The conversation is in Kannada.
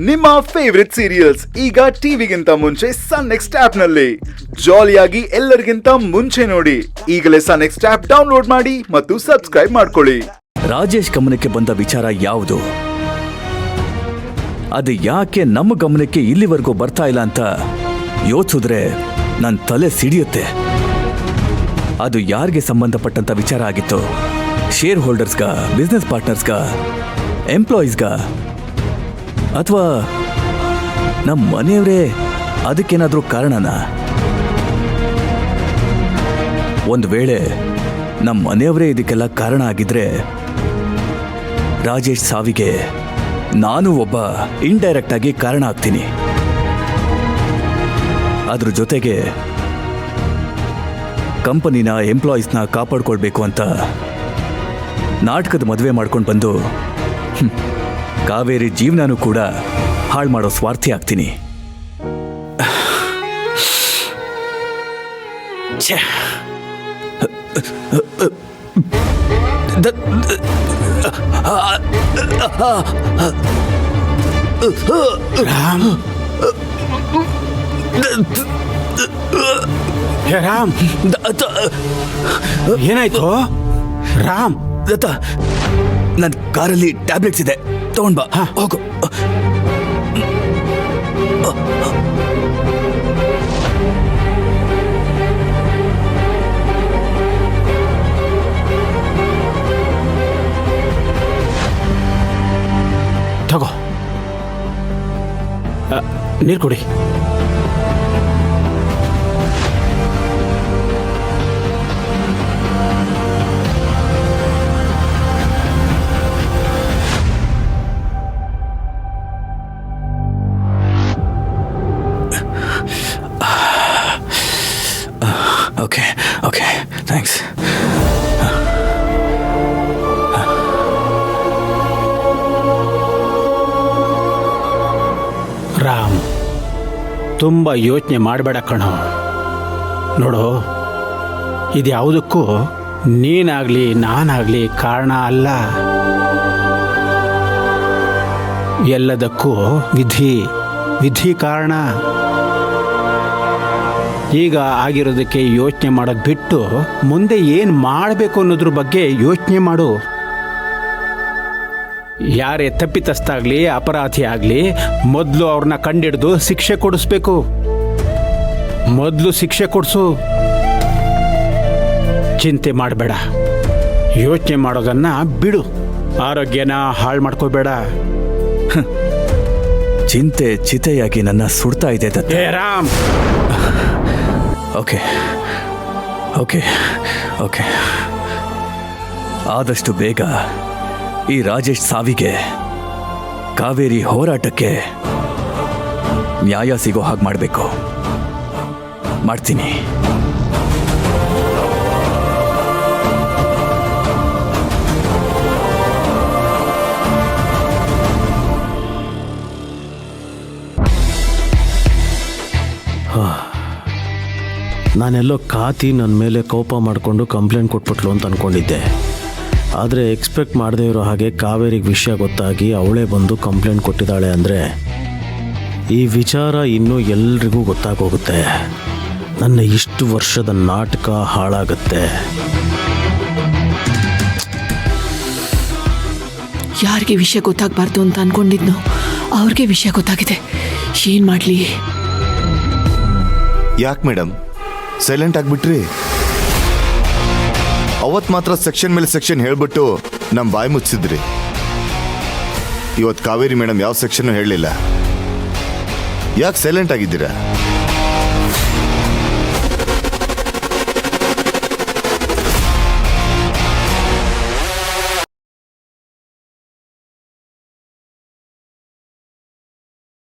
ನಿಮ್ಮ ಫೇವರಿಟ್ ಸೀರಿಯಲ್ಸ್ ಈಗ ಟಿವಿಗಿಂತ ಮುಂಚೆ ಸನ್ ನೆಕ್ಸ್ಟ್ ಆಪ್ ನಲ್ಲಿ ಜಾಲಿಯಾಗಿ ಎಲ್ಲರಿಗಿಂತ ಮುಂಚೆ ನೋಡಿ. ಈಗಲೇ ಸನ್ ನೆಕ್ಸ್ಟ್ ಆಪ್ ಡೌನ್ಲೋಡ್ ಮಾಡಿ ಮತ್ತು ಸಬ್ಸ್ಕ್ರೈಬ್ ಮಾಡ್ಕೊಳ್ಳಿ. ರಾಜೇಶ್ ಗಮನಕ್ಕೆ ಬಂದ ವಿಚಾರ ಯಾವುದು, ಅದು ಯಾಕೆ ನಮ್ಮ ಗಮನಕ್ಕೆ ಇಲ್ಲಿವರೆಗೂ ಬರ್ತಾ ಇಲ್ಲ ಅಂತ ಯೋಚಿಸಿದ್ರೆ ನನ್ನ ತಲೆ ಸಿಡಿಯುತ್ತೆ. ಅದು ಯಾರಿಗೆ ಸಂಬಂಧಪಟ್ಟಂತ ವಿಚಾರ ಆಗಿತ್ತು? ಶೇರ್ ಹೋಲ್ಡರ್ಸ್ಗ, ಬಿಸ್ನೆಸ್ ಪಾರ್ಟ್ನರ್ಸ್ಗ, ಎಂಪ್ಲಾಯೀಸ್ಗ, ಅಥವಾ ನಮ್ಮ ಮನೆಯವರೇ ಅದಕ್ಕೇನಾದ್ರೂ ಕಾರಣನ? ಒಂದು ವೇಳೆ ನಮ್ಮ ಮನೆಯವರೇ ಇದಕ್ಕೆಲ್ಲ ಕಾರಣ ಆಗಿದ್ರೆ ರಾಜೇಶ್ ಸಾವಿಗೆ ನಾನು ಒಬ್ಬ ಇಂಡೈರೆಕ್ಟ್ ಆಗಿ ಕಾರಣ ಆಗ್ತೀನಿ. ಅದ್ರ ಜೊತೆಗೆ ಕಂಪನಿನ ಎಂಪ್ಲಾಯೀಸ್ನ ಕಾಪಾಡ್ಕೊಳ್ಬೇಕು ಅಂತ ನಾಟಕದ ಮದುವೆ ಮಾಡ್ಕೊಂಡು ಬಂದು ಕಾವೇರಿ ಜೀವನನೂ ಕೂಡ ಹಾಳು ಮಾಡೋ ಸ್ವಾರ್ಥಿ ಆಗ್ತೀನಿ. ರಾಮ್, ರಾಮ್, ಏನಾಯ್ತು ರಾಮ್? ದತ್ತ, ನನ್ನ ಕಾರಲ್ಲಿ ಟ್ಯಾಬ್ಲೆಟ್ಸ್ ಇದೆ, ತಗೊಂಡ್ ಬಾ. ಹೋಗು. ತಗೋ, ನೀರು ಕುಡಿ. Okay, thanks. ರಾಮ್, ತುಂಬ ಯೋಚನೆ ಮಾಡಬೇಡ ಕಣೋ. ನೋಡು, ಇದ್ಯಾವುದಕ್ಕೂ ನೀನಾಗಲಿ ನಾನಾಗಲಿ ಕಾರಣ ಅಲ್ಲ. ಎಲ್ಲದಕ್ಕೂ ವಿಧಿ ಕಾರಣ. ಈಗ ಆಗಿರೋದಕ್ಕೆ ಯೋಚನೆ ಮಾಡೋದು ಬಿಟ್ಟು ಮುಂದೆ ಏನು ಮಾಡಬೇಕು ಅನ್ನೋದ್ರ ಬಗ್ಗೆ ಯೋಚನೆ ಮಾಡು. ಯಾರೇ ತಪ್ಪಿತಸ್ಥಾಗಲಿ ಅಪರಾಧಿ ಆಗಲಿ ಮೊದಲು ಅವ್ರನ್ನ ಕಂಡಿಡಿದು ಶಿಕ್ಷೆ ಕೊಡಿಸ್ಬೇಕು. ಮೊದಲು ಶಿಕ್ಷೆ ಕೊಡಿಸು. ಚಿಂತೆ ಮಾಡಬೇಡ, ಯೋಚನೆ ಮಾಡೋದನ್ನ ಬಿಡು. ಆರೋಗ್ಯನ ಹಾಳು ಮಾಡ್ಕೋಬೇಡ. ಚಿಂತೆ ಚಿತೆಯಾಗಿ ನನ್ನ ಸುಡ್ತಾ ಇದೆ ದತ್ತ. ರಾಮ್, ಓಕೆ, ಆದಷ್ಟು ಬೇಗ ಈ ರಾಜೇಶ್ ಸಾವಿಗೆ, ಕಾವೇರಿ ಹೋರಾಟಕ್ಕೆ ನ್ಯಾಯ ಸಿಗೋ ಹಾಗೆ ಮಾಡಬೇಕು. ಮಾಡ್ತೀನಿ. ನಾನೆಲ್ಲೋ ಕಾತಿ ನನ್ನ ಮೇಲೆ ಕೋಪ ಮಾಡಿಕೊಂಡು ಕಂಪ್ಲೇಂಟ್ ಕೊಟ್ಬಿಟ್ಲು ಅಂತ ಅಂದ್ಕೊಂಡಿದ್ದೆ. ಆದರೆ ಎಕ್ಸ್ಪೆಕ್ಟ್ ಮಾಡದೇ ಇರೋ ಹಾಗೆ ಕಾವೇರಿಗೆ ವಿಷಯ ಗೊತ್ತಾಗಿ ಅವಳೇ ಬಂದು ಕಂಪ್ಲೇಂಟ್ ಕೊಟ್ಟಿದ್ದಾಳೆ ಅಂದರೆ ಈ ವಿಚಾರ ಇನ್ನೂ ಎಲ್ರಿಗೂ ಗೊತ್ತಾಗೋಗುತ್ತೆ. ನನ್ನ ಇಷ್ಟು ವರ್ಷದ ನಾಟಕ ಹಾಳಾಗುತ್ತೆ. ಯಾರಿಗೆ ವಿಷಯ ಗೊತ್ತಾಗಬಾರ್ದು ಅಂತ ಅಂದ್ಕೊಂಡಿದ್ನೋ ಅವ್ರಿಗೆ ವಿಷಯ ಗೊತ್ತಾಗಿದೆ. ಏನು ಮಾಡಲಿ? ಯಾಕೆ ಮೇಡಮ್ ಸೈಲೆಂಟ್ ಆಗಿಬಿಟ್ರಿ? ಅವತ್ತು ಮಾತ್ರ ಸೆಕ್ಷನ್ ಮೇಲೆ ಸೆಕ್ಷನ್ ಹೇಳ್ಬಿಟ್ಟು ನಮ್ಮ ಬಾಯಿ ಮುಚ್ಚಿದ್ರಿ. ಇವತ್ತು ಕಾವೇರಿ ಮೇಡಮ್ ಯಾವ ಸೆಕ್ಷನ್ ಹೇಳಲಿಲ್ಲ. ಯಾಕೆ ಸೈಲೆಂಟ್ ಆಗಿದ್ದೀರಾ?